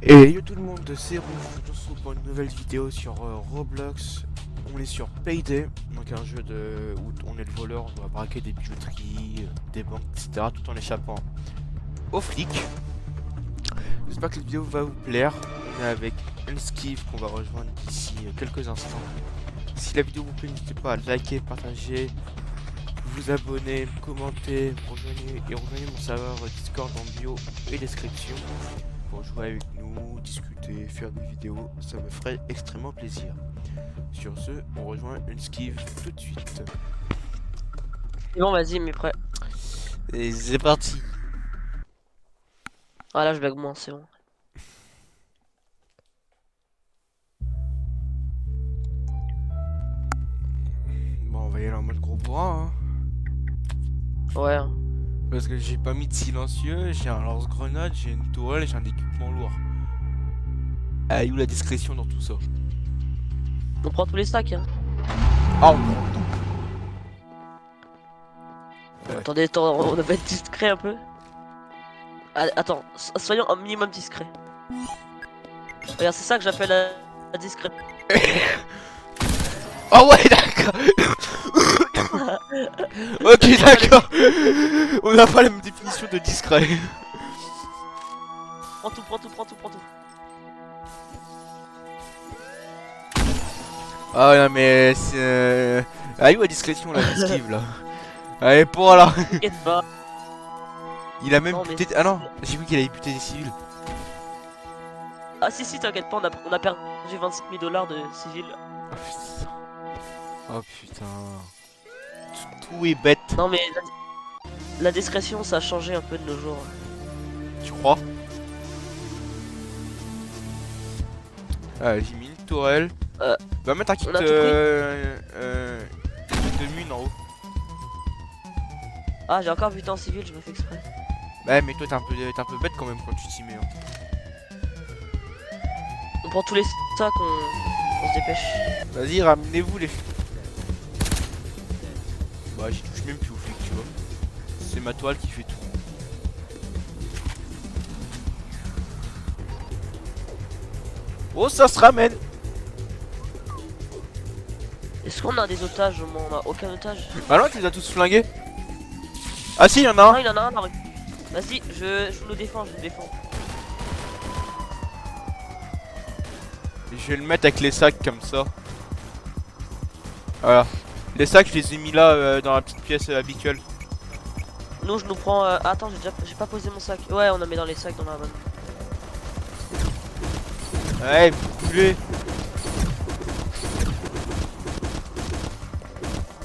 Et yo tout le monde, c'est Rouge, je vous retrouve pour une nouvelle vidéo sur Roblox. On est sur Payday, donc un jeu où on est le voleur, on doit braquer des bijouteries, des banques, etc. tout en échappant aux flics. J'espère que cette vidéo va vous plaire. On est avec Unskiv qu'on va rejoindre d'ici quelques instants. Si la vidéo vous plaît, n'hésitez pas à liker, partager, vous abonner, commenter, rejoignez mon serveur Discord en bio et description. Pour jouer avec nous, discuter, faire des vidéos, ça me ferait extrêmement plaisir. Sur ce, on rejoint Unskiv tout de suite. C'est bon, vas-y, mais prêt. Et c'est parti. Ah là, je blague moins, c'est bon. Bon, on va y aller en mode gros bourrin, hein. Ouais. Parce que j'ai pas mis de silencieux, j'ai un lance-grenade, j'ai une tourelle, j'ai un équipement lourd. Ah, où la discrétion dans tout ça? On prend tous les stacks, hein. Ah, on prend tout. Ouais. Attendez, on va être discret un peu. Ah, attends, soyons un minimum discret. Regarde, c'est ça que j'appelle la discret. Ah ouais, d'accord. Ok, d'accord. On n'a pas la même définition de discret. Prends tout, prends tout, prends tout, prends tout. Ah ouais, non, mais c'est... Ah, où la discrétion, là, esquive, là. Allez, pour là. T'inquiète pas. Il a même Non, buté... mais- Ah non, j'ai vu qu'il avait buté des civils. Ah si, t'inquiète pas, on a perdu 25 000 $ de civils. Oh putain. Oh putain. Tout est bête. Non mais la discrétion, ça a changé un peu de nos jours. Tu crois? Ah, j'ai mis une tourelle. Va mettre un kit on a tout de mine en haut. Ah, j'ai encore buté en civil, je me fais exprès. Ouais, mais toi t'es un peu bête quand même quand tu t'y mets. Hein. On prend tous les stacks, on se dépêche. Vas-y, ramenez-vous les flics. Bah, j'y touche même plus aux flics, tu vois. C'est ma toile qui fait tout. Oh, ça se ramène. Est-ce qu'on a des otages? On a aucun otage. Bah non, tu les as tous flingués. Ah si, il y en a Non, un. il en a un dans la rue. Vas-y, je nous défends, je nous défends. Je vais le mettre avec les sacs comme ça. Voilà. Les sacs, je les ai mis là dans la petite pièce habituelle. Nous, je nous prends. Attends, j'ai pas posé mon sac. Ouais, on en met dans les sacs dans la bonne. Ouais, vous coulez.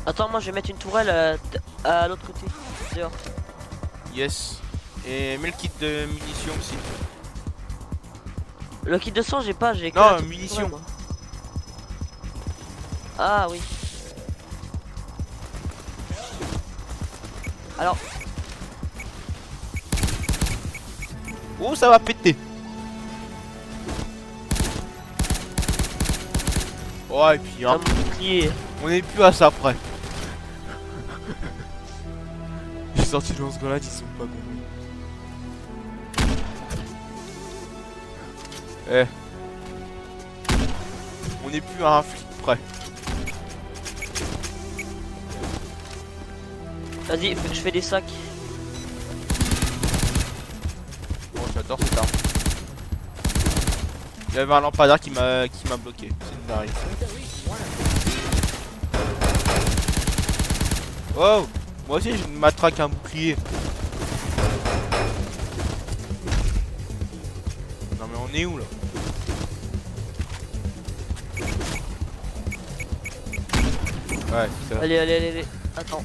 Attends, moi je vais mettre une tourelle à l'autre côté. Dehors. Yes. Et mets le kit de munitions aussi. Le kit de sang, j'ai pas, j'ai que Non, la petite munitions. tourelle, moi. Ah oui. Alors, Oh, ça va péter. Oh, et puis un hein, bouclier. on est plus à ça près. J'ai sorti le lance-grenade, ils sont pas bons. Eh. On est plus à un flic près. Vas-y, je fais des sacs. Bon, j'adore cette arme. Il y avait un lampadaire qui m'a bloqué. C'est une dinguerie. Wow. Moi aussi je m'attraque un bouclier. Non mais on est où là? Ouais, c'est ça. Allez, allez, allez, allez. Attends.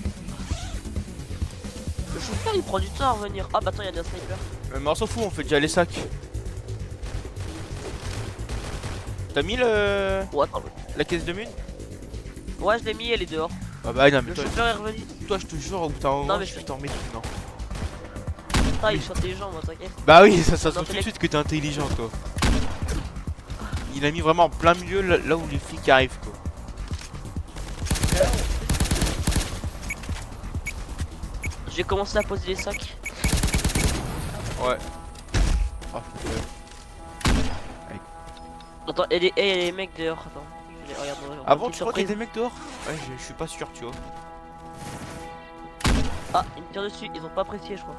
Le chauffeur il prend du temps à revenir. Ah bah attends, il y a un sniper. Mais on s'en fout, on fait déjà les sacs. T'as mis Oh, attends. la caisse de mine? Ouais, je l'ai mis, elle est dehors. Ah bah non mais Le toi, chauffeur est revenu. je te jure au bout d'un moment mais je je- t'en mets tout, non. Ah, il est intelligent, moi, t'inquiète. Bah oui, ça se Non, voit tout de t'es- suite que t'es intelligent toi. Il a mis vraiment en plein milieu là où les flics arrivent quoi. J'ai commencé à poser les sacs. Ouais. Ah, Attends, et les mecs dehors, attends. Regarde, Ah une bon, petite tu crois qu'il y a surprise. des mecs dehors? Ouais, je suis pas sûr, tu vois. Ah, ils me tirent dessus, ils ont pas apprécié, je crois.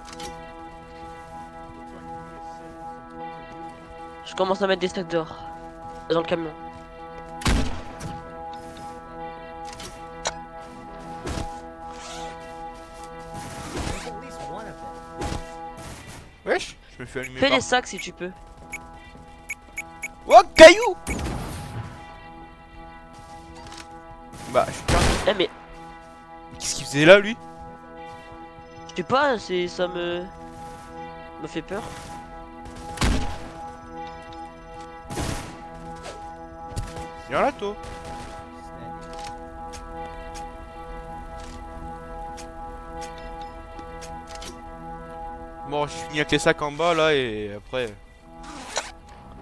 Je commence à mettre des stacks dehors. Dans le camion. Wesh, je me fais allumer Fais par. des sacs si tu peux. Oh, caillou! Bah, je suis perdu. Eh mais, Qu'est-ce qu'il faisait là, lui? je sais pas, ça me fait peur. Viens là, toi. Bon, je finis avec les sacs en bas là et après,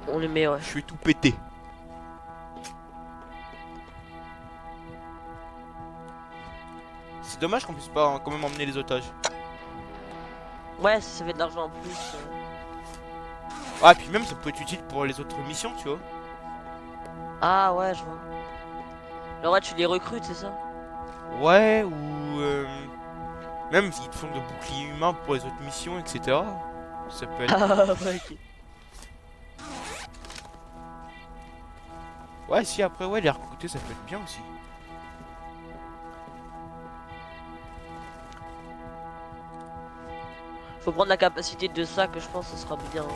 On les met, ouais. je vais tout péter. C'est dommage qu'on puisse pas quand même emmener les otages. Ouais, ça fait de l'argent en plus. Ah, et puis même ça peut être utile pour les autres missions, tu vois. Ah ouais, je vois. Alors ouais, tu les recrutes, c'est ça? Ouais, ou même s'ils te font de boucliers humains pour les autres missions, etc. Ça peut être. Ah ouais, ok. Ouais, si après, ouais, les recruter, ça peut être bien aussi. Faut prendre la capacité de sac, je pense que ce sera bien.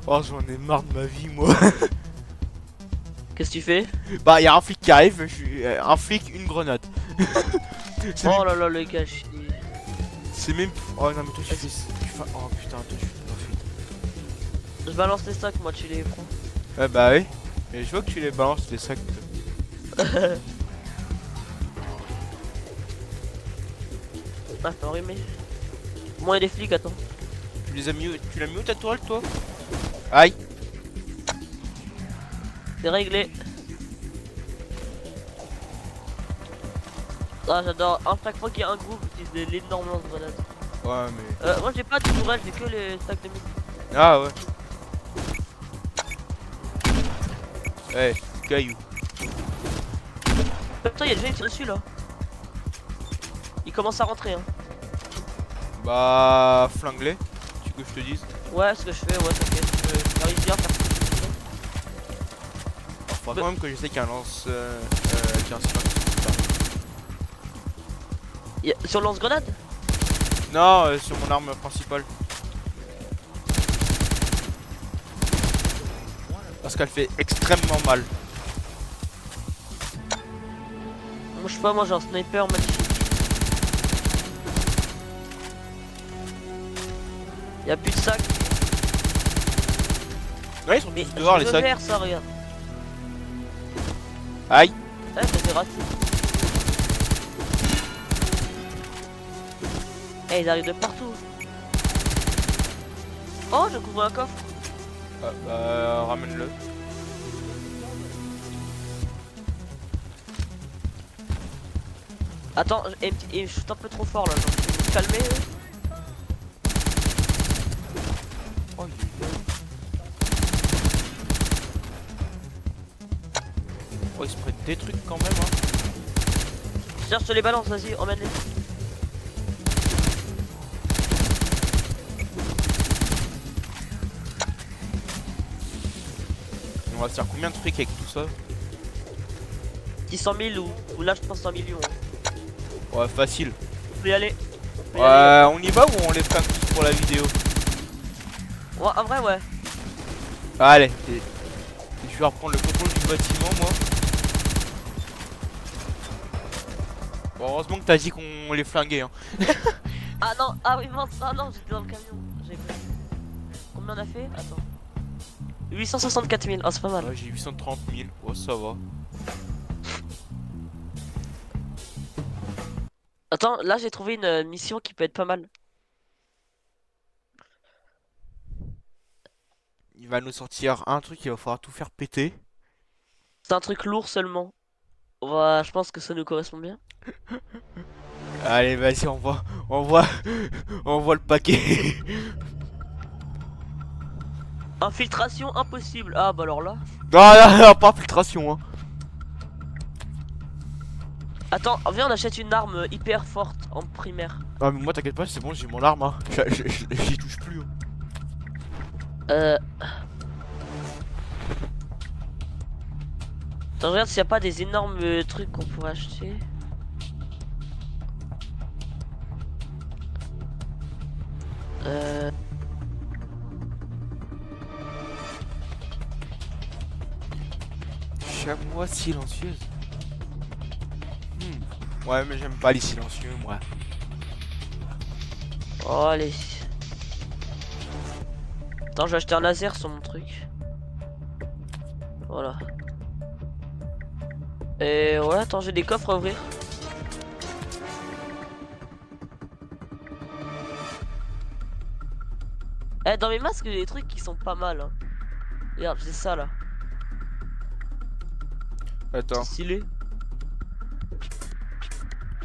Oh, j'en ai marre de ma vie, moi. Qu'est-ce que tu fais? Bah, y a un flic qui arrive, un flic, une grenade. C'est Oh même... là là, le gars, C'est même... Oh non, mais toi, tu fais... Oh putain, toi, tu fais pas fuite. je balance les sacs, moi, tu les prends. Ouais, bah oui. Mais je vois que tu les balances, les sacs. Ah, faut enrhumer. Moi et les flics, attends. Tu les as mis où... Tu l'as mis où ta toile, toi? Aïe. C'est réglé. Ah, j'adore. À chaque fois qu'il y a un groupe, j'utilise l'énorme lance-grenade. Ouais, mais... Moi, j'ai pas de tourelle, j'ai que les stacks de mine. Ah, ouais. Ouais, caillou. Putain, il y a déjà une tirée dessus là. Il commence à rentrer, hein. Bah... Flingue-les. Tu veux que je te dise? Ouais, ce que je fais, ouais, t'inquiète. J'arrive bien à faire ça. Faudra quand même que j'essaie qu'un lance... qu'un sniper. Sur le lance-grenade? Non, sur mon arme principale. Parce qu'elle fait extrêmement mal. Moi, je sais pas, moi j'ai un sniper magnifique. Y'a plus de sacs. Ouais, ils sont Mais tous dehors, les le sacs. vert, ça, regarde. Aïe. Ouais, ça fait rater. Eh, ils arrivent de partout. Oh, je couvre un coffre. Ah, bah, ramène-le. Attends, je suis un peu trop fort là. Genre, je vais me calmer. Oh, il est... Oh, ils se prennent des trucs quand même, hein. Tiens, je te les balance, vas-y, emmène-les. On va se faire combien de fric avec tout ça? 600 000 ou là, je pense 1 million. Ouais, facile. On peut y aller. On peut y aller. On y va ou on les fait tous pour la vidéo? Ouais, en vrai, ouais. Allez, je vais reprendre le contrôle du bâtiment, moi. Bon, heureusement que t'as dit qu'on les flinguait, hein. Ah non, ah oui, mince, ah non, j'étais dans le camion. J'ai pas... Combien on a fait? Attends. 864 000, oh, c'est pas mal. Ouais, j'ai 830 000, ouais, ça va. Attends, là, j'ai trouvé une mission qui peut être pas mal. Il va nous sortir un truc, il va falloir tout faire péter. C'est un truc lourd seulement. Je pense que ça nous correspond bien. Allez, vas-y, on voit, on voit le paquet. Infiltration impossible. Ah bah alors là. Non, non, non, pas filtration, hein. Attends, viens on achète une arme hyper forte en primaire. Ah, mais moi, t'inquiète pas, c'est bon, j'ai mon arme, hein. J'y touche plus, hein. Euh... Attends, je regarde s'il n'y a pas des énormes trucs qu'on pourrait acheter. Euh... Chamois silencieuse. Ouais, mais j'aime pas les silencieux, moi. Oh, allez. Attends, je vais acheter un laser sur mon truc. Voilà. Et ouais, attends, j'ai des coffres à ouvrir. Eh, dans mes masques, j'ai des trucs qui sont pas mal. Hein. Regarde, c'est ça là. Attends. C'est stylé.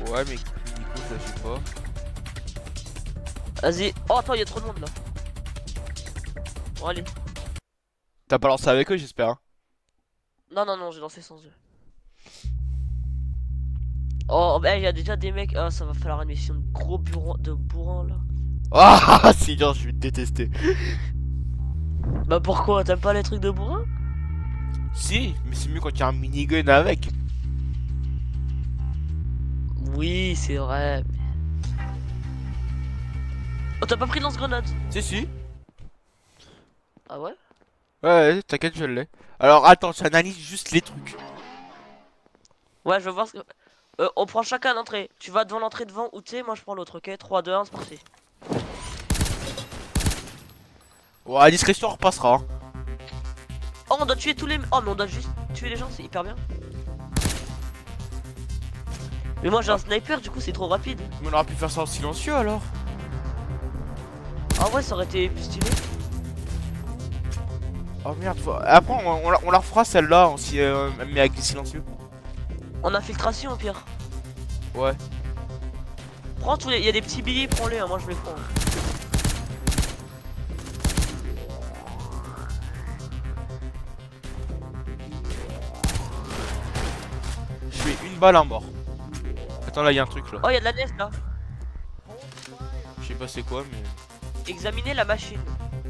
Ouais, mais Nico, ça je sais pas. Vas-y. Oh, attends, il y a trop de monde là. Bon, allez. T'as pas lancé avec eux, j'espère, hein. Non, non, non, j'ai lancé sans eux. Oh, bah, il y a déjà des mecs. Ah, ça va falloir une mission de gros bourrin là. Ah, sinon, je vais te détester. Bah, pourquoi? T'aimes pas les trucs de bourrin? Si, mais c'est mieux quand il y a un minigun avec. Oui, c'est vrai. Oh, t'as pas pris de lance-grenade? Si, si. Ah ouais? Ouais, t'inquiète, je l'ai. Alors, attends, j'analyse juste les trucs. Ouais, je veux voir ce que. On prend chacun l'entrée. Tu vas devant l'entrée devant ou tu sais, moi je prends l'autre, ok? 3, 2, 1, c'est parti. Ouais, à discrétion, on repassera, hein. Oh, on doit tuer tous les. Oh, mais on doit juste tuer les gens, c'est hyper bien. Mais moi j'ai un sniper, du coup c'est trop rapide. Mais on aurait pu faire ça en silencieux alors. Ah ouais, ça aurait été plus stylé. Oh merde, après on la refera celle-là, mais avec des silencieux. En infiltration au pire. Ouais. Prends tous les. Il y a des petits billets, prends-les, hein, moi je les prends. Je fais une balle, un mort. Attends, là, il y a un truc là. Oh, il y a de la neige là. Je sais pas c'est quoi, mais. Examinez la machine.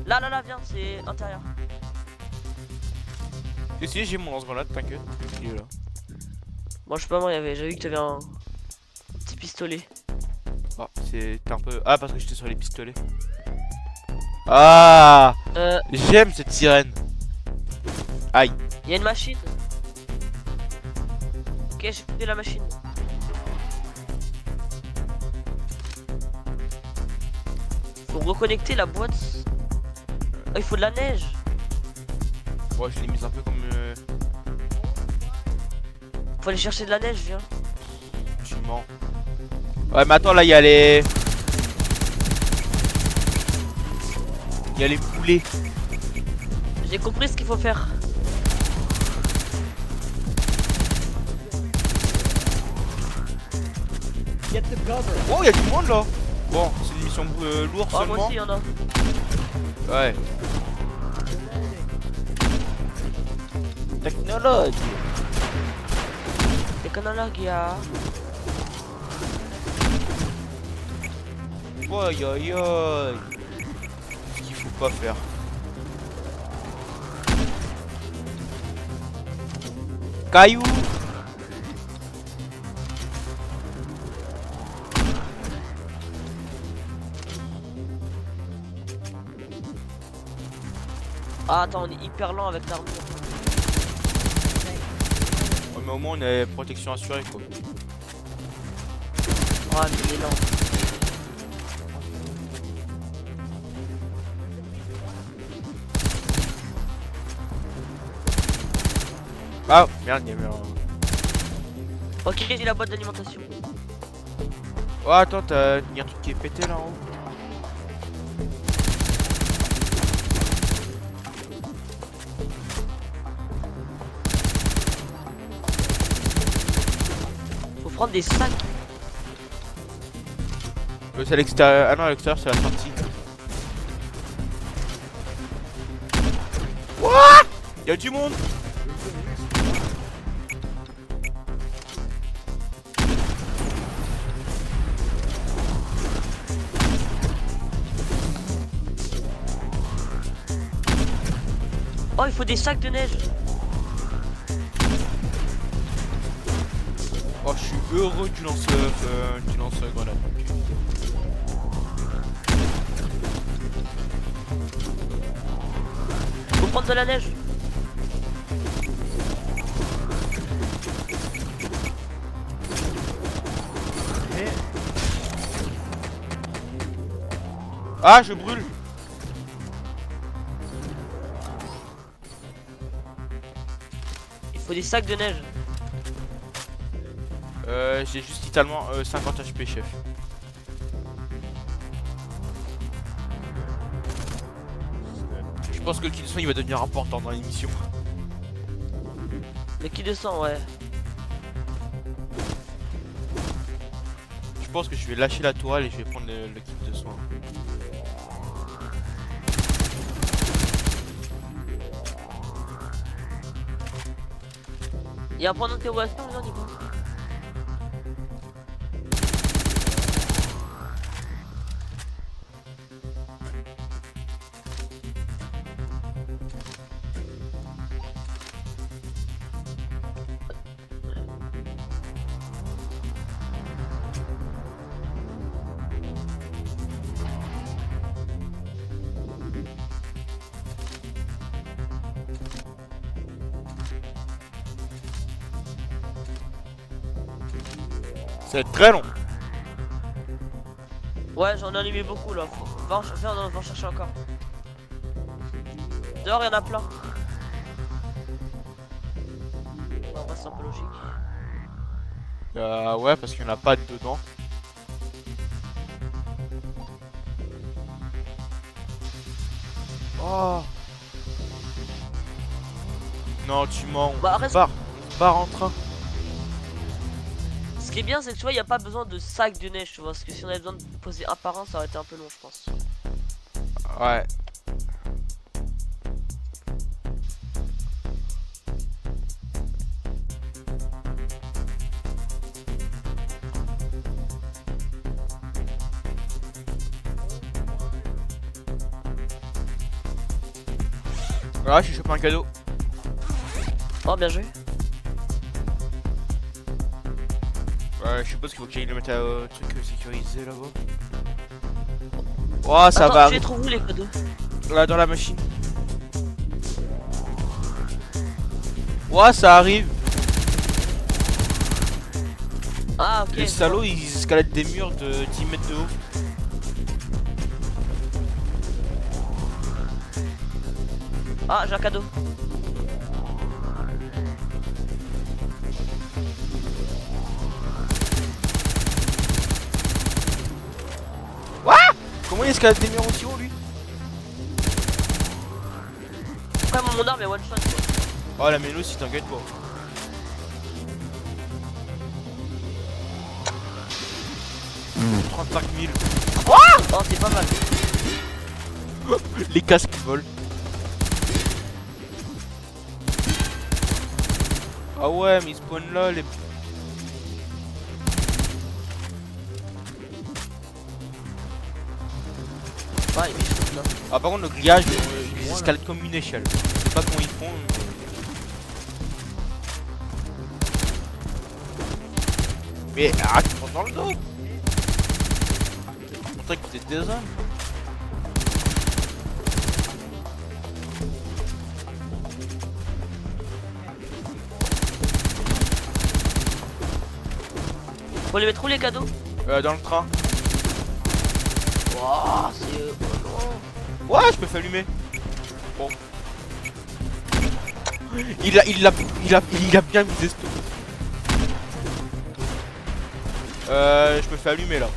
Là, là, là, viens, c'est intérieur. Si, j'ai mon lance-grenade, t'inquiète. Il est là. Moi je sais pas, moi j'avais vu que t'avais un petit pistolet. Ah, c'était un peu. Ah, parce que j'étais sur les pistolets. Ah, j'aime cette sirène. Aïe. Il y a une machine. Ok, j'ai fait la machine. Faut reconnecter la boîte. Oh, il faut de la neige. Ouais, je l'ai mise un peu comme. Faut aller chercher de la neige, viens. Tu mens. Ouais, mais attends, là, il y a les. Il y a les poulets. J'ai compris ce qu'il faut faire. Oh, il y a du monde là. Bon, c'est une mission lourde Oh, moi seulement. aussi, il y en a. Ouais. Technologue. Technologia. Aïe aïe aïe. Ce qu'il faut pas faire. Caillou. Ah, attends, on est hyper lent avec l'armure. Ouais, mais au moins on a protection assurée quoi. Ah, mais il est lent. Ah merde, il y avait un. Ok, j'ai la boîte d'alimentation. Oh attends, il y a un truc qui est pété là en haut. prendre des sacs. C'est à l'extérieur. Ah non, à l'extérieur, c'est la sortie. What? Y'a du monde. Oh, il faut des sacs de neige. Oh, je suis heureux que tu lances grenade. Faut prendre de la neige. Ah, je brûle. Il faut des sacs de neige. J'ai juste littéralement 50 HP, chef. Je pense que le kill de soin il va devenir important dans l'émission. Le qui descend, ouais. Je pense que je vais lâcher la tourelle et je vais prendre le kit de soin. Il y a un point d'interrogation là, Nico. Ça va être très long. Ouais, j'en ai allumé beaucoup là. Va en chercher encore. Dehors, il y en a plein. En vrai, c'est un peu logique. Ouais, parce qu'il n'y en a pas dedans. Oh. Non, tu mens. Bah, On reste- se barre en train. Ce qui est bien, c'est que tu vois, il n'y a pas besoin de sacs de neige, tu vois. Parce que si on avait besoin de poser un par un, ça aurait été un peu long, je pense. Ouais. Voilà, j'ai chopé un cadeau. Oh, bien joué. Ouais, je suppose qu'il faut que j'aille le mettre au truc sécurisé là-bas. Oh, ça Attends, va. tu les trouves où les cadeaux? Là, dans la machine. Ouais, ça arrive. Ah, ok. Les salauds, ils escaladent des murs de 10 mètres de haut. Ah, j'ai un cadeau. Comment il escalade des murs aussi haut, lui? Après, mon arme est one shot. Oh, la mélo, si t'inquiète pas. Mmh. 35 000. Oh, c'est pas mal. Les casques volent. Ah ouais, mais ils spawnent là, les... Ouais, il est là. Ah, par contre, le grillage, ils escaladent comme une échelle. Je sais pas comment ils font. Mais arrête, tu prends dans le dos. On dirait que vous êtes des hommes. Faut les mettre où les cadeaux? Dans le train. Wouah, c'est... Ouais, je me fais allumer. Bon. Il a bien visé ce truc. Je me fais allumer là.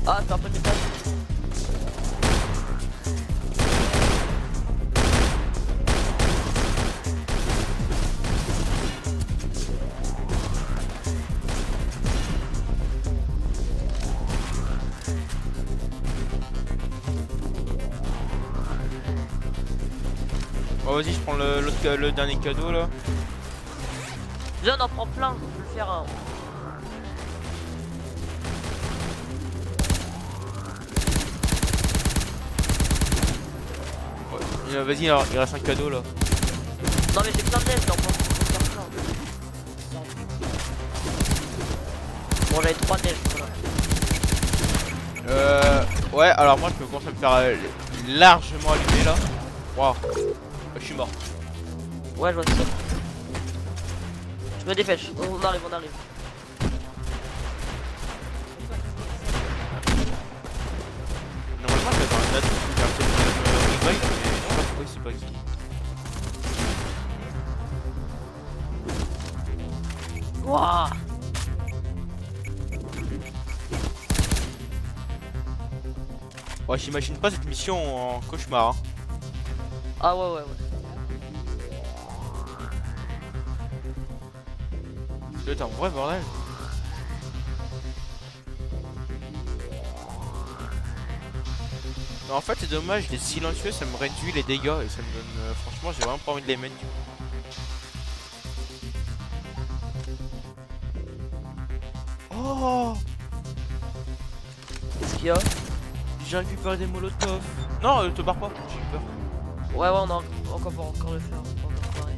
Ah, t'as un peu de métal. Bon, vas-y, je prends le dernier cadeau là. Viens, on en prend plein, je peux le faire un. Ouais. Vas-y, alors, il reste un cadeau là. Non mais j'ai plein de neige, j'en prends faire plein. Bon, j'avais 3 neiges, voilà. Ouais, alors moi je peux commencer à me faire largement allumer là. Waouh, je suis mort. Ouais, je vois ça. Je me dépêche, on arrive, on arrive. Normalement, je vais avoir un date qui fait un peu de revive, mais je sais pas pourquoi c'est pas qui. Wouah. Ouais, j'imagine pas cette mission en cauchemar. Hein. Ah ouais. Ça doit être un vrai bordel. Mais en fait, c'est dommage, les silencieux ça me réduit les dégâts et ça me donne. Franchement, j'ai vraiment pas envie de les mettre du coup. Oh, Qu'est-ce qu'il y a? j'ai récupéré des molotovs. Non, te barre pas, j'ai eu peur. Ouais, on a encore pour encore le faire. On va encore pareil.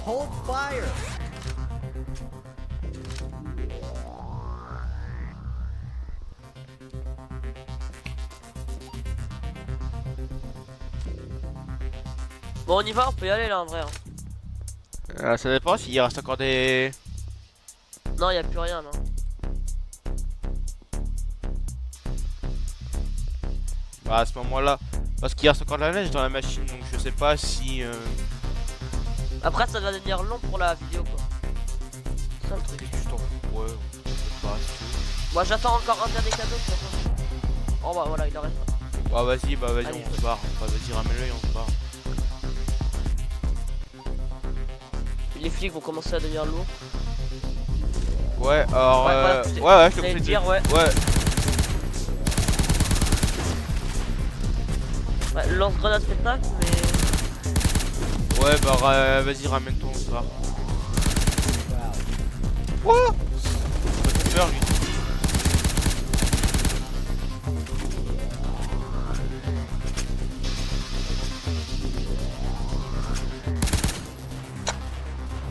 Hold fire! Bon, on y va, on peut y aller là en vrai. Hein. Ça dépend s'il reste encore des. Non, y a plus rien là. Bah, à ce moment-là. Parce qu'il reste encore de la neige dans la machine, donc je sais pas si. Après, ça va devenir long pour la vidéo quoi. C'est ça le truc. Qu'est-ce que tu t'en fous? Ouais, je sais pas si tu veux. Moi, j'attends encore un dernier cadeau de toute façon. Oh bah voilà, il en reste un. Bah, vas-y, Allez, on se barre. Bah, vas-y, ramène-le et on se barre. Les flics vont commencer à devenir lourds. Ouais, alors. Ouais, voilà, ouais, je je j'allais te le dire, ouais. Ouais. Ouais, lance-grenade spectacle, mais. Ouais, bah, vas-y, ramène-toi, on se barre. Quoi? Il m'a fait peur, lui.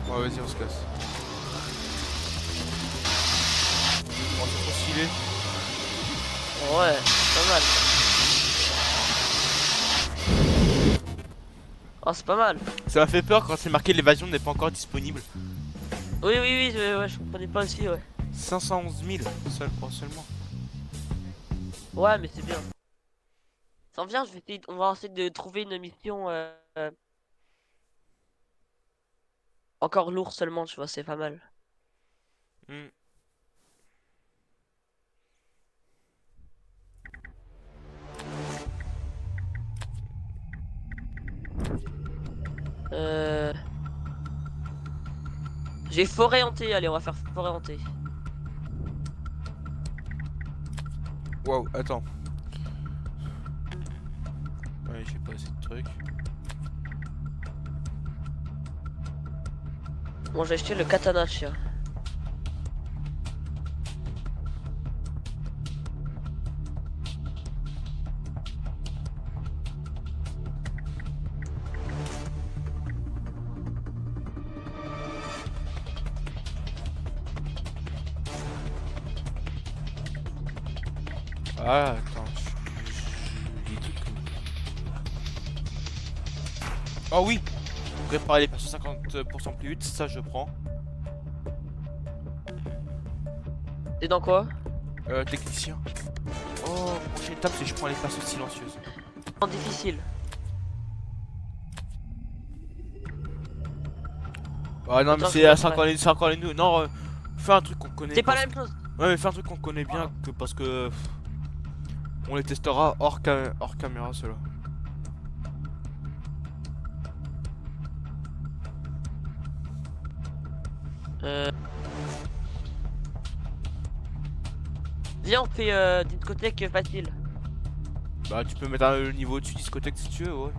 Ouais, vas-y, on se casse. Oh, c'est trop stylé. Ouais, pas mal. Oh, c'est pas mal. Ça m'a fait peur quand c'est marqué l'évasion n'est pas encore disponible. Oui, ouais, je comprenais pas aussi, ouais. 511 000 seulement. Ouais, mais c'est bien. Ça en vient, on va essayer de trouver une mission encore lourde seulement, tu vois, c'est pas mal. Hmm. Euh... J'ai forêt hantée, allez, on va faire forêt hantée. Wow, attends. Ouais, j'ai pas assez de trucs. Moi j'ai acheté le katana, chien. Ah, attends. J'ai dit que. Oh oui! Réparer les persos 50% plus vite, ça je prends. T'es dans quoi? Technicien. Oh, prochaine étape, c'est je prends les persos silencieuses. En difficile. Ah non, mais Attends, c'est c'est encore les nouveaux. Non, fais un truc qu'on connaît. C'est pas la même chose. Ouais, mais fais un truc qu'on connaît bien, que parce que. On les testera hors caméra, ceux-là. Viens, on fait discothèque facile. Bah tu peux mettre le niveau au-dessus discothèque si tu veux, ouais.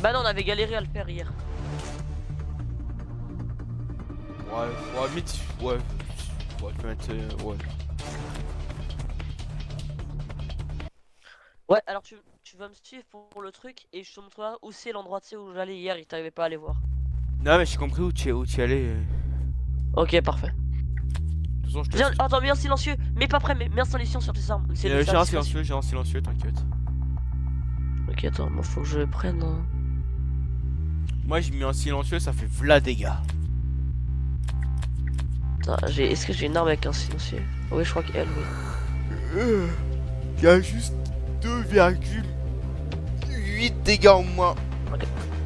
Bah non, on avait galéré à le faire hier. Ouais, mais ouais. Ouais, tu peux mettre. Ouais. Ouais, alors tu vas me suivre pour le truc et je te montrerai où c'est l'endroit tu sais, où j'allais hier et que t'arrivais pas à aller voir. Non, mais j'ai compris où tu allais. Ok, parfait. De toute façon, je te Viens, laisse. attends, viens silencieux, mais pas prêt, mais mets un silencieux sur tes armes. C'est le J'ai un discrétion. silencieux, t'inquiète. Ok, attends, moi faut que je prenne. Moi j'ai mis un silencieux, ça fait v'là dégâts. Est-ce que j'ai une arme avec un silencieux? Oui, je crois qu'elle, oui. Il y a juste 2,8 dégâts en moins Ok.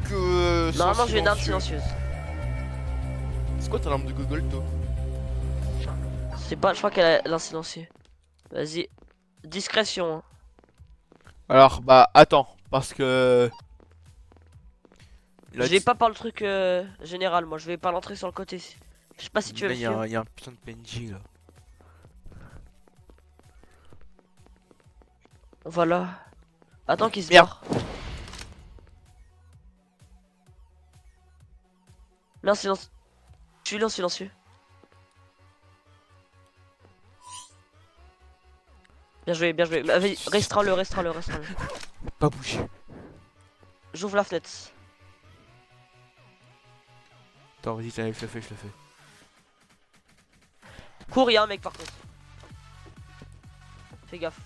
que sans Normalement, j'ai une arme silencieux. silencieuse. C'est quoi ton arme de gogol, toi? C'est pas, je crois qu'elle a un silencieux. Vas-y. Discrétion, hein. Alors, bah attends, parce que. Je vais pas par le truc général, moi, je vais par l'entrée sur le côté. Je sais pas si tu veux me Il suivre. y a un putain de PNJ là. Voilà. Attends qu'il se Merde. barre. Mets un silence. Tu lui en silencieux. Bien joué, bien joué. Vas-y, restreins-le, restreins-le, restreins-le. Pas bouger. J'ouvre la fenêtre. Attends, vas-y, je le fais. Cours, y'a un mec par contre. Fais gaffe.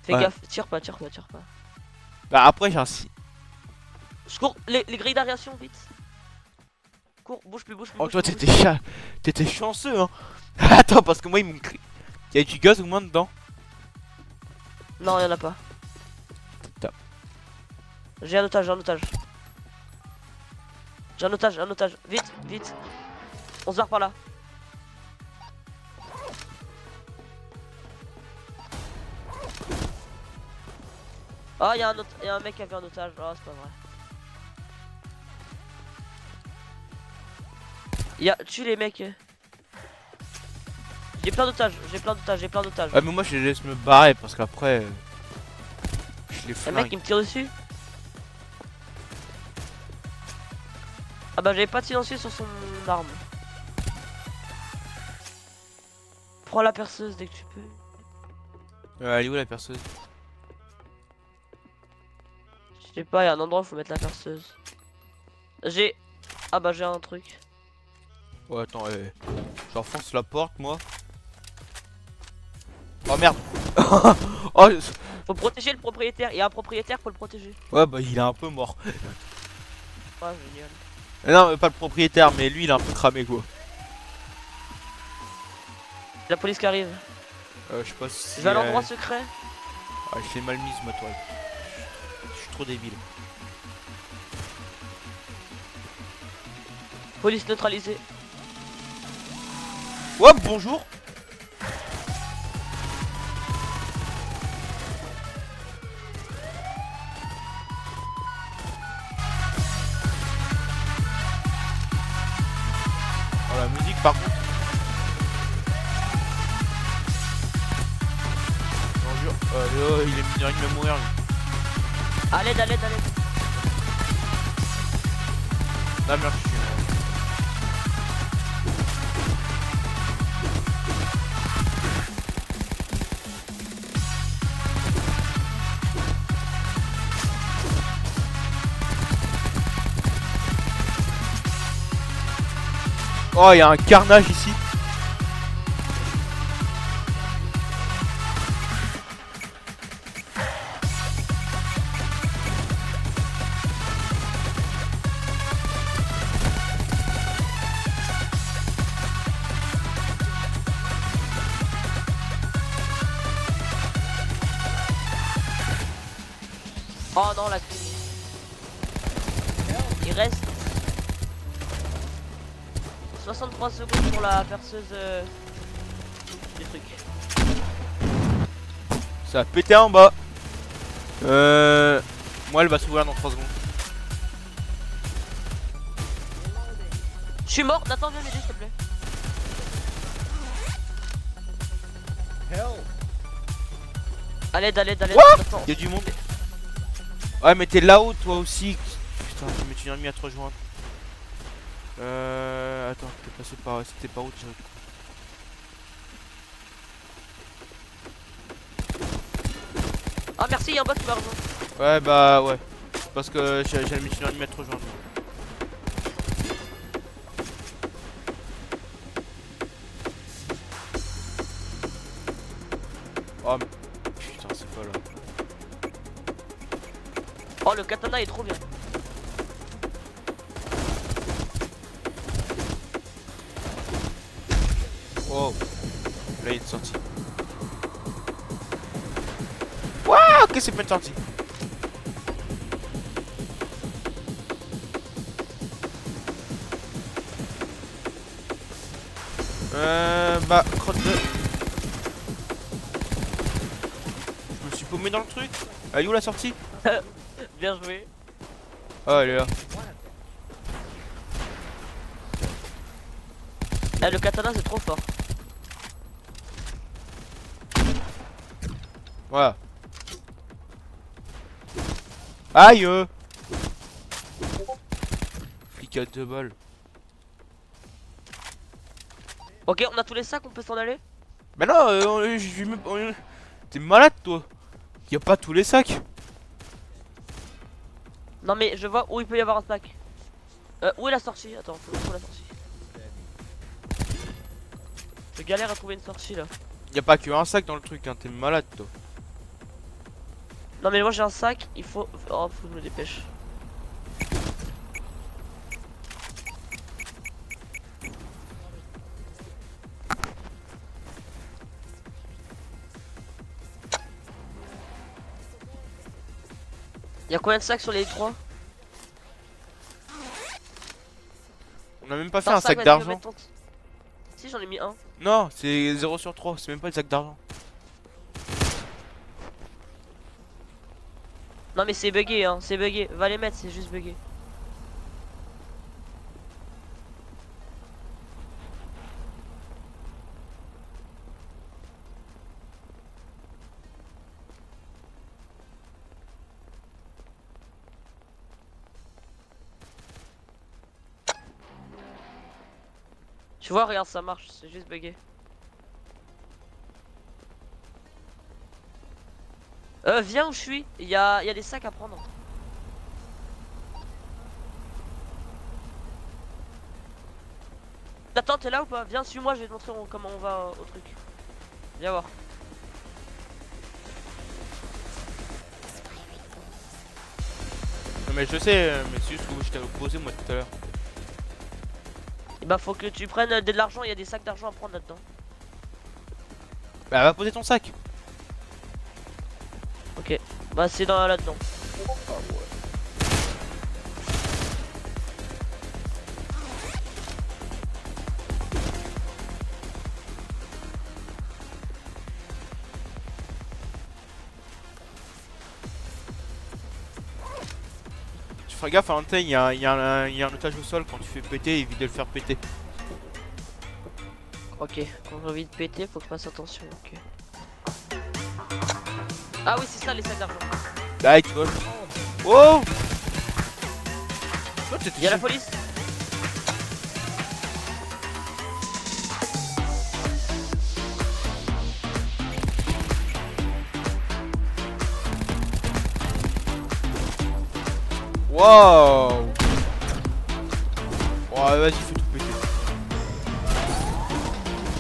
Fais Ouais. gaffe, tire pas. Bah après, j'ai un si. Je cours, les grilles d'aération, vite. Cours, bouge plus. Oh, toi, t'étais chanceux, hein. Attends, parce que moi, il me crie. Y'a du gaz au moins dedans. Non, y'en a pas. Top. J'ai un otage. J'ai un otage. Vite. On se barre par là. Oh, y'a un mec qui avait un otage. Oh, c'est pas vrai. Tue les mecs. J'ai plein d'otages. Ouais, mais moi, je les laisse me barrer parce qu'après. Je les Un mec flingue. qui me tire dessus. Ah bah j'avais pas de silencieux sur son arme. Prends la perceuse dès que tu peux. Elle est où la perceuse? Je sais pas, y'a un endroit où faut mettre la perceuse. Ah bah j'ai un truc. Ouais, attends, j'enfonce la porte, moi. Oh merde. Oh, Faut protéger le propriétaire. Il y a un propriétaire, faut le protéger. ouais, bah il est un peu mort. Ah génial. Non, mais pas le propriétaire, mais lui il est un peu cramé quoi. La police qui arrive. Je sais pas si. Je vais à l'endroit secret. Ah, je fais mal mise ma toile. Je suis trop débile. Police neutralisée. Hop, bonjour. Oh, la musique par contre. Bonjour. Il va mourir lui. À l'aide. Ah merde, je suis mort. Oh, il y a un carnage ici. Oh non, la clé. Il reste 63 secondes pour la perceuse des trucs. Ça a pété en bas. Moi, elle va s'ouvrir dans 3 secondes. suis mort, Nathan viens m'aider s'il te plaît. À l'aide, What Nathan. Y'a du monde. Ouais mais t'es là-haut toi aussi. Putain, je vais mettre une ennemie à te rejoindre. Attends, t'es passé par... C'était par où déjà? Ah merci, y'a un bot qui m'a rejoint. Ouais bah ouais. Parce que j'ai mis une ennemie à te rejoindre. Oh mais... Putain c'est pas là. Oh le katana est trop bien. Oh. Là il y a une sortie. Waouh, qu'est-ce que c'est pas une sortie? Bah, crotte de... Je me suis paumé dans le truc. Elle est où la sortie? Bien joué. Ah, elle est là. Eh, le katana c'est trop fort. Voilà. Aïe Flic à 2 balles. Ok, on a tous les sacs, on peut s'en aller. Mais non, t'es malade toi. Y'a pas tous les sacs. Non mais je vois où il peut y avoir un sac. Où est la sortie? Attends, faut trouver la sortie. Je galère à trouver une sortie là. Y'a pas que un sac dans le truc, hein, t'es malade toi. Non mais moi j'ai un sac, il faut... Oh, faut que je me dépêche. Y'a combien de sacs sur les 3? On a même pas fait un sac d'argent. Si j'en ai mis un. Non, c'est 0 sur 3, c'est même pas le sac d'argent. Non mais c'est bugué hein, c'est bugué. Va les mettre, c'est juste bugué. Tu vois, regarde, ça marche, c'est juste bugué. Viens où je suis, il y a des sacs à prendre. Attends, t'es là ou pas? Viens, suis-moi, je vais te montrer comment on va au truc. Viens voir. Non mais je sais, mais c'est juste que je t'avais opposé moi tout à l'heure. Et bah faut que tu prennes de l'argent, il y a des sacs d'argent à prendre là-dedans. Bah va poser ton sac. Ok, bah c'est là-dedans. Tu feras gaffe, hein, il y a un otage au sol quand tu fais péter, évite de le faire péter. Ok, quand j'ai envie de péter, faut que je fasse attention. Ok. Ah oui, c'est ça les sacs d'argent. Bah tu vois. Oh. Il y a la police. Wow. Ouais, vas-y, fais tout péter.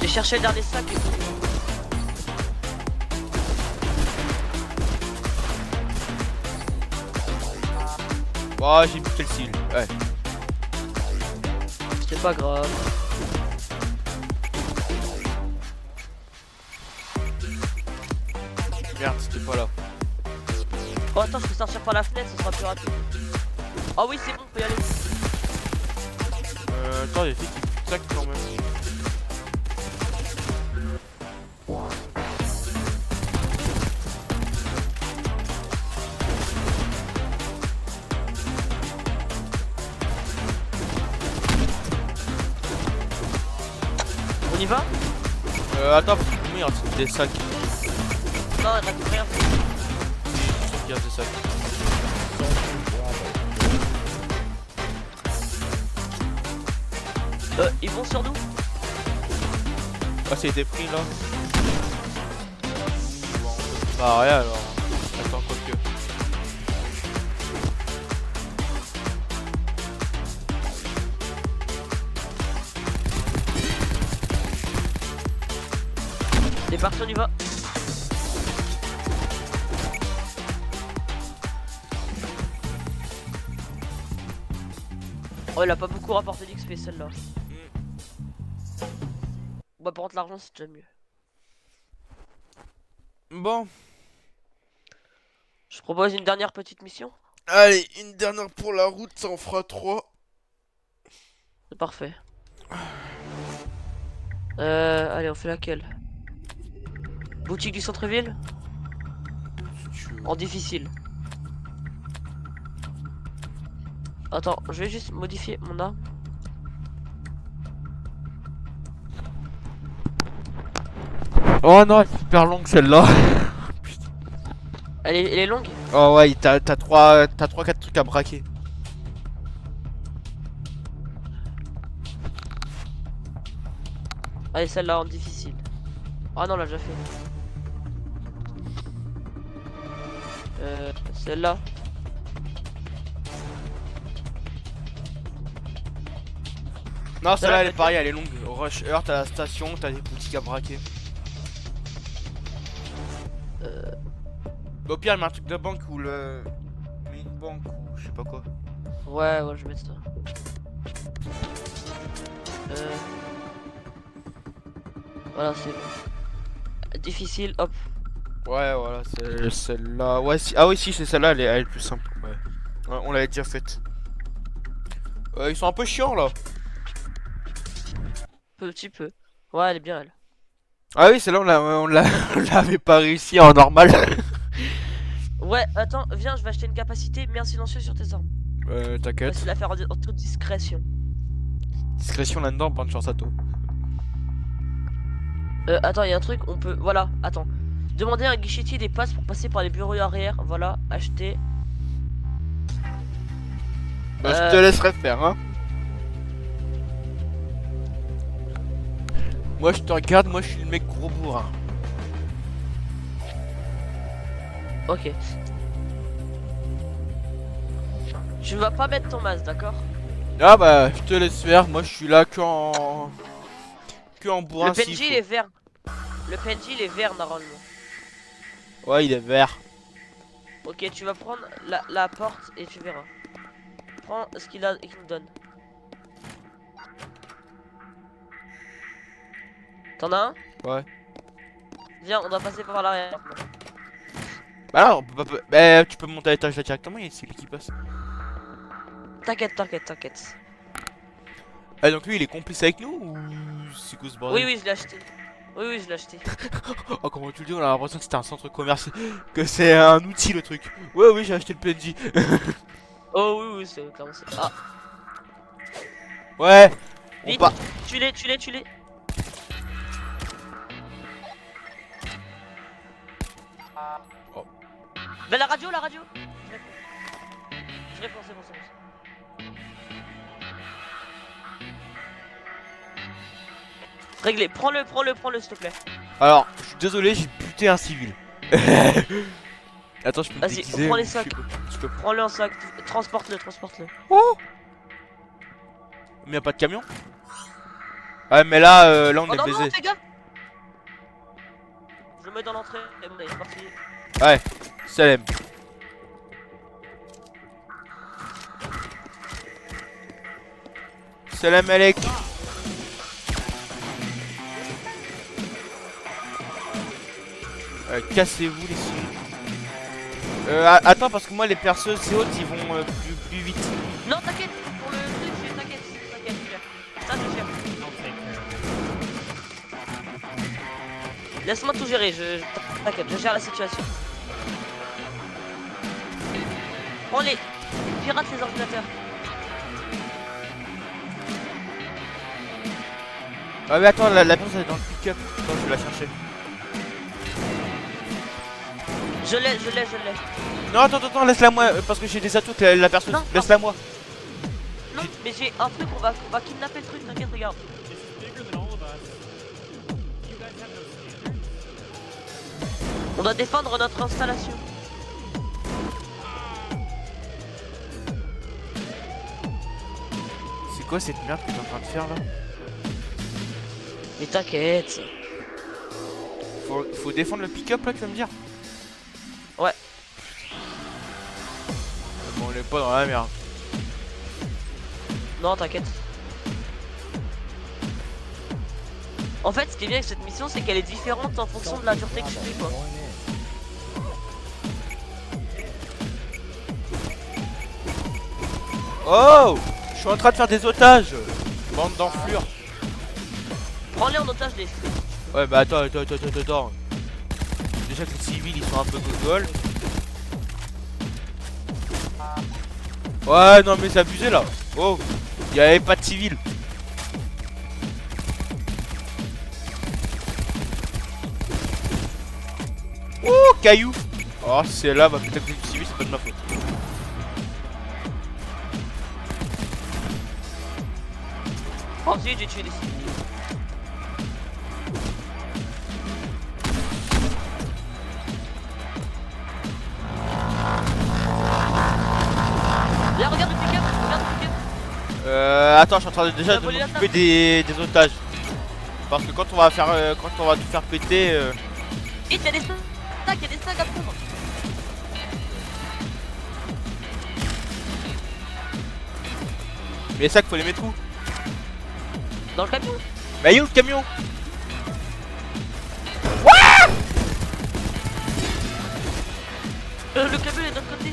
J'ai cherché le dernier sac et tout. Oh, j'ai buté le civil. Ouais. C'est pas grave. Merde, c'était pas là. Oh attends, je peux sortir par la fenêtre, ce sera plus rapide. Oh oui, c'est bon, on peut y aller. Attends, il y a des sacs quand même. On y va? Attends, parce que pour moi il reste des sacs. Non, il reste rien. Il reste des sacs. Ils vont sur nous? Ah, ça a été pris là. Bon, bah rien alors. Attends, quoique. C'est parti, on y va. Oh, il a pas beaucoup rapporté d'XP celle-là. Bah, par contre, l'argent c'est déjà mieux. Bon, Je propose une dernière petite mission. allez, une dernière pour la route, ça en fera 3. C'est parfait. Allez, on fait laquelle? Boutique du centre-ville? Si tu veux. En difficile. Attends, je vais juste modifier mon arme. Oh non, elle est super longue celle-là. Elle est longue? Oh ouais, t'as 3-4 trucs à braquer. Allez, celle-là en difficile. Ah non, là, déjà fait. Celle-là. Non, celle-là elle est peut-être. pareille, elle est longue. Rush Heure, t'as la station, t'as des boutiques à braquer. Bah, au pire, elle met un truc de banque ou le. Mais une banque ou je sais pas quoi. Ouais, je vais mettre ça. Voilà, c'est bon. Difficile, hop. Ouais, voilà, c'est celle-là. Ouais, si... Ah oui, si, c'est celle-là, elle est plus simple. Ouais. Ouais, on l'avait déjà faite. Ils sont un peu chiants là. Petit peu. Ouais, elle est bien, elle. Ah oui, celle-là, on l'avait pas réussi en normal. Ouais, attends, viens, je vais acheter une capacité. Mets un silencieux sur tes armes. On va essayer T'inquiète. de la faire en toute discrétion. Discrétion là-dedans, bonne chance à toi. Attends, il y a un truc, on peut. Voilà, attends. Demander à un guichetier des passes pour passer par les bureaux arrière. Voilà, acheter. Bah, je te laisserai faire, hein. Moi, je te regarde, moi, je suis le mec gros bourrin. Ok. Tu vas pas mettre ton masque, d'accord? Ah bah, je te laisse faire, moi, je suis là que en bourrin Le s'il PNJ il faut. est vert. Le PNJ il est vert normalement. Ouais, il est vert. Ok, tu vas prendre la porte et tu verras. Prends ce qu'il a et qu'il nous donne. T'en as un? Ouais. Viens, on doit passer par l'arrière maintenant. Bah non, bah, tu peux monter à l'étage là directement, c'est lui qui passe. T'inquiète, t'inquiète, t'inquiète. Ah, donc lui, il est complice avec nous ou c'est quoi ce bordel? Oui, je l'ai acheté. Oui, je l'ai acheté. Oh, comment tu le dis, on a l'impression que c'était un centre commercial, que c'est un outil le truc. Ouais, oui, j'ai acheté le PNJ. Oh oui, c'est clairement ça. Ah, Ouais, on vite, part. tue-les. Oh. Bah la radio. Je réponds, c'est bon. Réglé, prends-le s'il te plaît. Alors, je suis désolé, j'ai buté un civil. Attends, je peux me Vas-y, déguiser prends les ou sacs. je peux... Prends-le en sac, transporte-le. Oh, mais y'a pas de camion? Ouais, mais là, là on Oh est non, baisé. fais gaffe. Je le mets dans l'entrée, et bon, allez, c'est parti. Ouais, Salem. Salam alek. Cassez-vous les civils. Attends, parce que moi les perceuses c'est hautes, ils vont plus vite. Non, t'inquiète, pour le truc, t'inquiète, je gère. Ça, je gère. Laisse-moi tout gérer, t'inquiète, je gère la situation. Prends les pirates les ordinateurs. Ah mais attends, la personne elle est dans le pick-up. Attends, je vais la chercher. Je l'ai. Non, attends, laisse-la moi, parce que j'ai des atouts, la personne. Non, Laisse-la moi. Non, mais j'ai un truc, on va kidnapper le truc, t'inquiète, regarde. On doit défendre notre installation. C'est quoi cette merde que t'es en train de faire là? Mais t'inquiète. Faut défendre le pick-up là, tu vas me dire? Ouais. Bon, on est pas dans la merde. Non, t'inquiète. En fait, ce qui est bien avec cette mission, c'est qu'elle est différente en fonction de la dureté que tu fais, quoi. Oh! Je suis en train de faire des otages! Bande d'enflures! Prends-les en otage, les. Ouais, bah attends. Déjà que les civils ils sont un peu gogol. Ouais, non, mais c'est abusé là! Oh! Il avait pas de civils! Oh, caillou! Oh, c'est là, bah peut-être que les civils, c'est pas de ma faute. Ensuite, j'ai tué des civils. Viens, regarde le pick-up, Attends, je suis en train de déjà de volé la m'occuper des otages. Parce que quand on va faire, quand on va tout faire péter, Vite, y'a des stacks, y'a des stacks à prendre. mais ça qu'il faut les mettre où? Dans le camion. Bah il est où le camion? Le camion est de l'autre côté.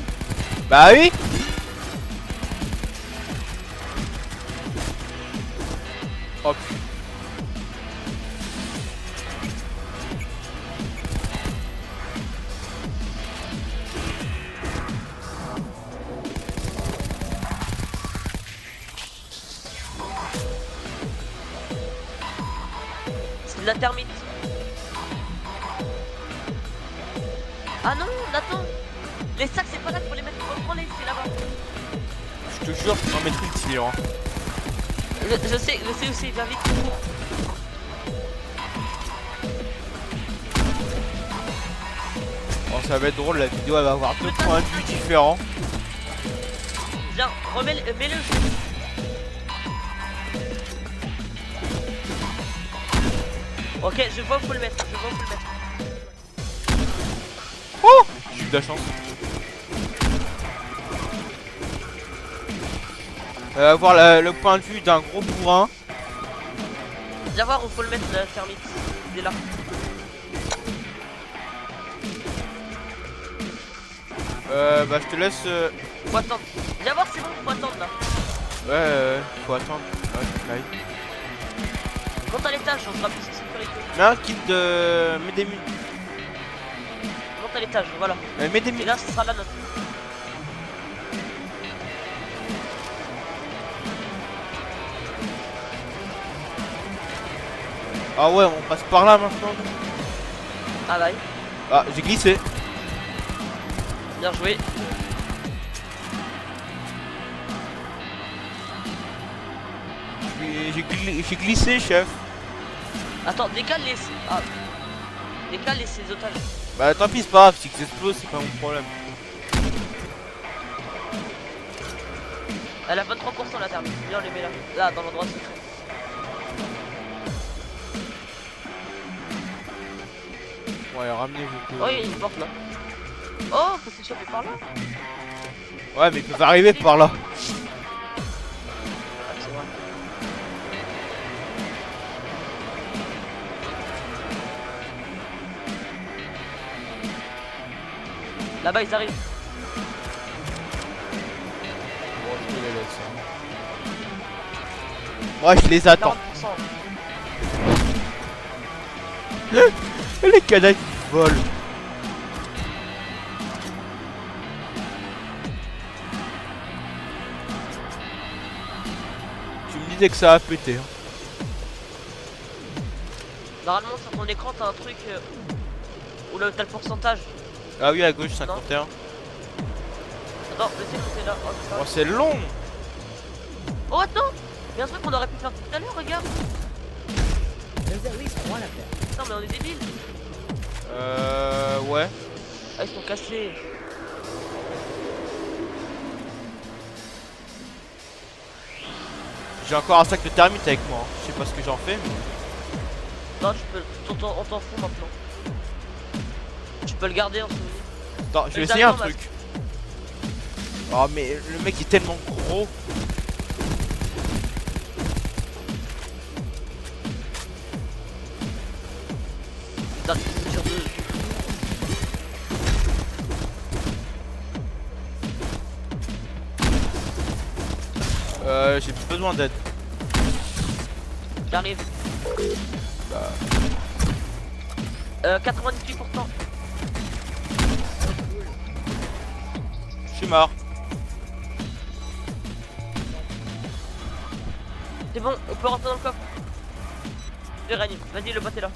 Bah oui. Oh putain. C'est de la thermite. Ah non, attends. Les sacs, c'est pas là qu'il faut les mettre. Reprends-les, c'est là-bas. Je te jure, je peux en mettre une tir. Hein. Je sais aussi, viens vite. Bon, ça va être drôle, la vidéo elle va avoir deux points de vue différents. Viens, mets-le. Ok, je vois où faut le mettre, Oh, j'ai eu de la chance. Avoir le point de vue d'un gros bourrin. Viens voir où faut le mettre, la thermite. Il est là. Bah je te laisse. Faut attendre. Viens voir, c'est bon, faut attendre là. Ouais, faut attendre. Ouais, là. Monte à l'étage, on sera plus en sécurité. Mets un kit de. Mets des mu. Monte à l'étage, voilà. Mets des mu. Et là, ce sera la note. Ah ouais, on passe par là maintenant. Ah bah oui. Ah, j'ai glissé. Bien joué. J'ai glissé, chef. Attends, décale les. Ah. Décale ces otages. Bah tant pis, c'est pas grave, si ça explose, c'est pas mon problème. Elle a 23% la thermite. Viens, on les met là. Là, dans l'endroit secret. Ouais, ramenez-vous. Oh, il y a une porte là. Oh, faut s'échapper par là. Ouais, mais ils peuvent arriver par là. Ah, c'est vrai. Là-bas, ils arrivent. Bon, je te les laisse. Moi, je les attends. 40%. Les canards qui volent. Tu me disais que ça a pété. Hein. Normalement sur ton écran t'as un truc où là t'as le pourcentage. Ah oui, à gauche, 51. Attends, laissez monter là. Oh, putain. Oh, c'est long. Oh attends, il y a un truc qu'on aurait pu faire tout à l'heure, regarde. Putain mais on est débiles. Ouais. Ah ils sont cassés. J'ai encore un sac de termites avec moi. Hein. Je sais pas ce que j'en fais, mais... Non tu peux, on t'en fout maintenant. Tu peux le garder en souvenir. Attends, je vais essayer un truc. Oh mais le mec est tellement gros. Putain, tu tires dessus. J'ai besoin d'aide. J'arrive. 98%. Je suis mort. C'est bon, on peut rentrer dans le coffre. Je règne, vas-y le bot est là.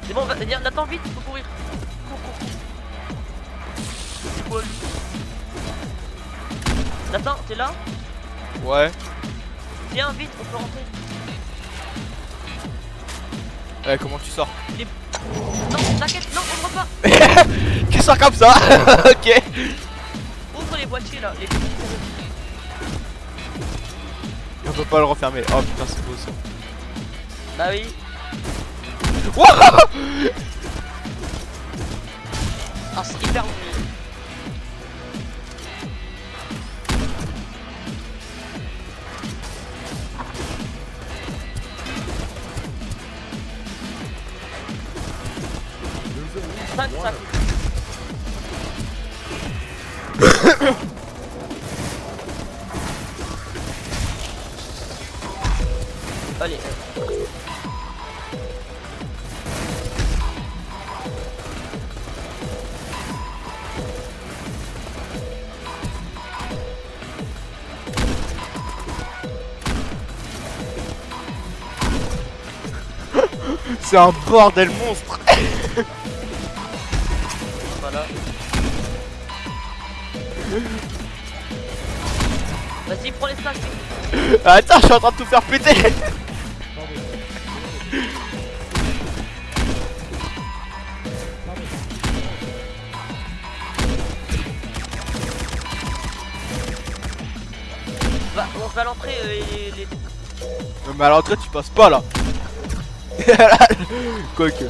C'est bon, viens, Nathan vite, faut courir. Cours, cours, cours. C'est quoi lui? Nathan, t'es là? Ouais. Viens vite, on peut rentrer. Comment tu sors? Non, t'inquiète, non, ouvre pas. Qui sort comme ça? Ok. Ouvre les boîtiers là, les petits. On peut pas le refermer. Oh putain, c'est beau ça. Bah oui. Wouah. Ah, c'est hyper long. 5, 5. Allez. C'est un bordel monstre. Voilà. Vas-y, prends les sacs. Attends, je suis en train de tout faire péter. On va à l'entrée les... Non mais à l'entrée tu passes pas là. Quoique.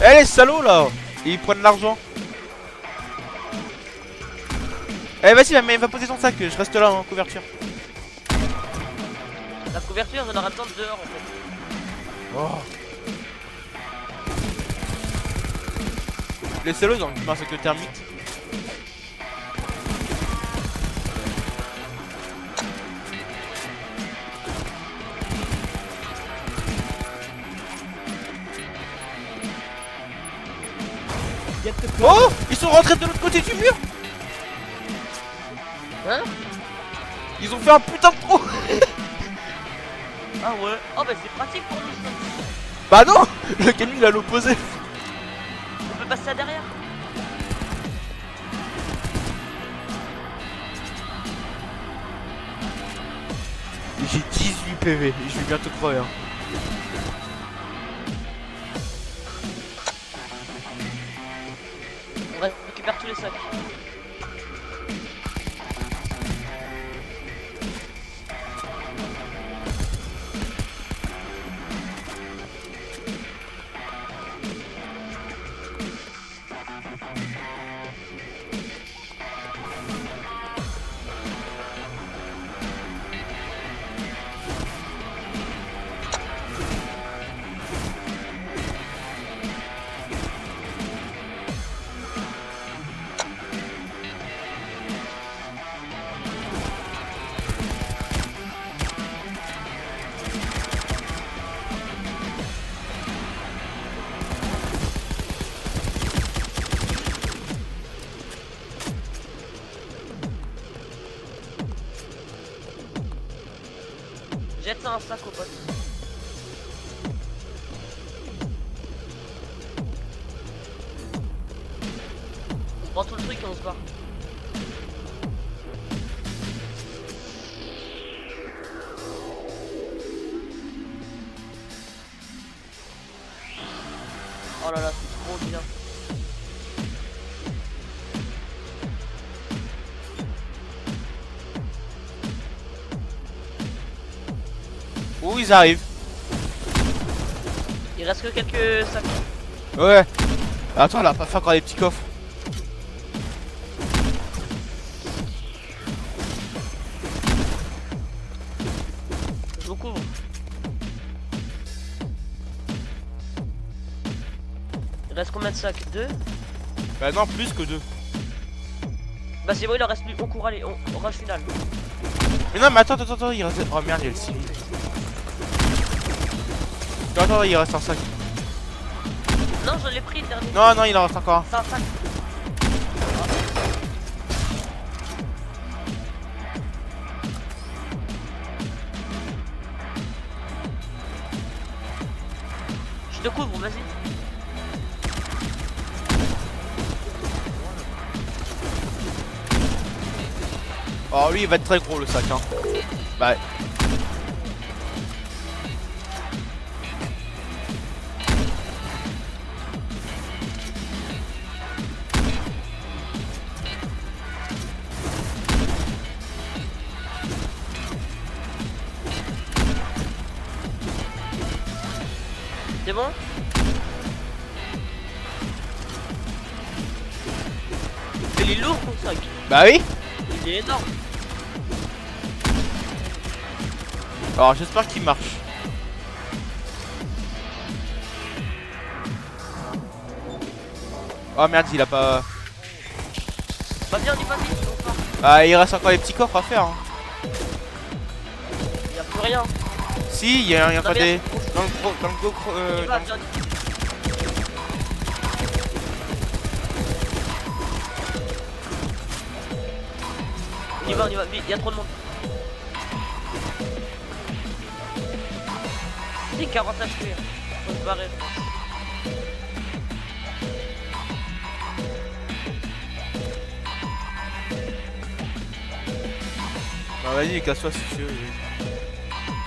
Eh les salauds là. Ils prennent l'argent. Eh vas-y mais va poser ton sac, je reste là en couverture. La couverture, j'en aurai besoin de dehors en fait. Oh. Les salauds ils ont un sac de termites. Oh, ils sont rentrés de l'autre côté du mur. Hein? Ils ont fait un putain de trou. Ah ouais. Oh bah c'est pratique pour nous ça. Bah non, le camion il est à l'opposé. On peut passer à derrière. J'ai 18 PV, je vais bientôt crever hein. On récupère tous les sacs. Jette ça un sac au pote. On prend tout le truc et on se barre. Oh là là, c'est trop bien. Où ils arrivent? Il reste que quelques sacs. Ouais. Attends, elle a pas fait encore les petits coffres. Je vous couvre. Il reste combien de sacs? 2? Bah non, plus que 2. Bah c'est bon, il en reste plus. On court, allez, on rush final. Mais non, mais attends, il reste. Oh merde, il y a le civil. Attends, il reste un sac. Non, je l'ai pris le dernier. Non, il en reste encore un. C'est un sac. Je te couvre, vas-y. Oh, lui, il va être très gros le sac, hein. Bah. C'est bon? Il est lourd ton sac. Bah oui. Il est énorme. Alors, j'espère qu'il marche. Oh merde, il a pas. Bah viens, on y va vite, on part. Ah, il reste encore les petits coffres à faire. Hein. Y'a plus rien. Si, il y a Non, pas des. mais Dans le gros. on y va, viens. On y va, vite, y'a trop de monde. C'est 40 HP. Faut se barrer, je pense. Bah vas-y, casse-toi si tu veux.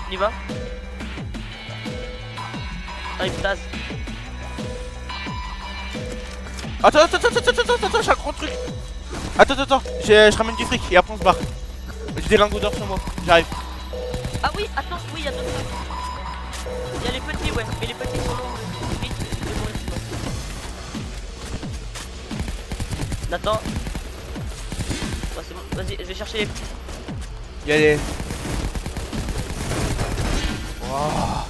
On y va. Ah, il me tase. Attends, j'ai un gros truc. Attends, je ramène du fric et après on se barre. J'ai des lingots d'or sur moi, j'arrive. Ah oui, attends, oui, y'a d'autres trucs. Y'a les petits, ouais, mais les petits sont longs. Vite, je vais mourir sinon. Nathan. Ouais, c'est bon, vas-y, je vais chercher les petits. Y'a les. Wouah.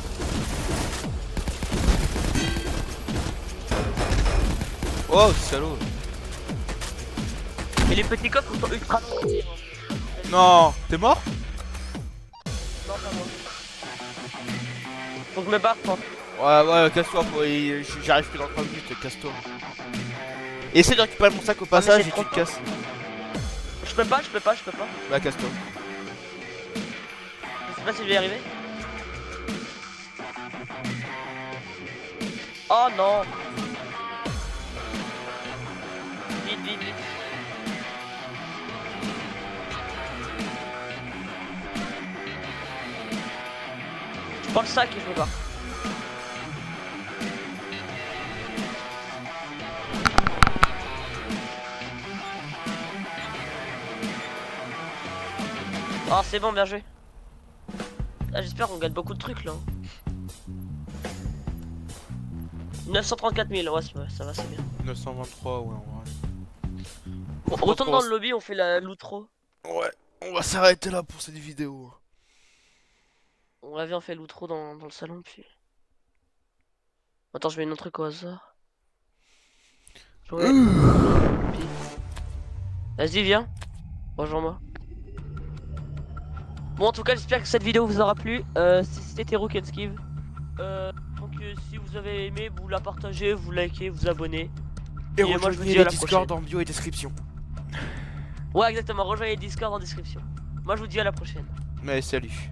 Oh, salaud. Et les petits coffres sont ultra longs aussi. Hein. Non, t'es mort? Non, pas moi. Faut que je me barre, je pense. Ouais, casse-toi, j'arrive plus dans 3 minutes, casse-toi. Essaye de récupérer mon sac au passage c'est et trop tu te casses. Je peux pas. Bah, casse-toi. Je sais pas si je vais y arriver. Oh non. Vite. Je prends le sac et je me barre. Oh c'est bon, bien joué. Ah, j'espère qu'on gagne beaucoup de trucs là. 934 000, ouais ça va, c'est bien. 923, ouais, en vrai. On retourne dans le lobby, on fait la l'outro. Ouais, on va s'arrêter là pour cette vidéo. On revient, on fait l'outro dans le salon puis. Attends, je mets un autre truc au hasard. Ouais. Puis... Vas-y, viens. Rejoins-moi. Bon, en tout cas, j'espère que cette vidéo vous aura plu. C'était Rokenskiv. Donc, si vous avez aimé, vous la partagez, vous likez, vous abonnez. Et moi, je vous rejoignez dis à les la Discord prochaine. en bio et description. Ouais, exactement. Rejoignez le Discord en description. Moi, je vous dis à la prochaine. Mais salut.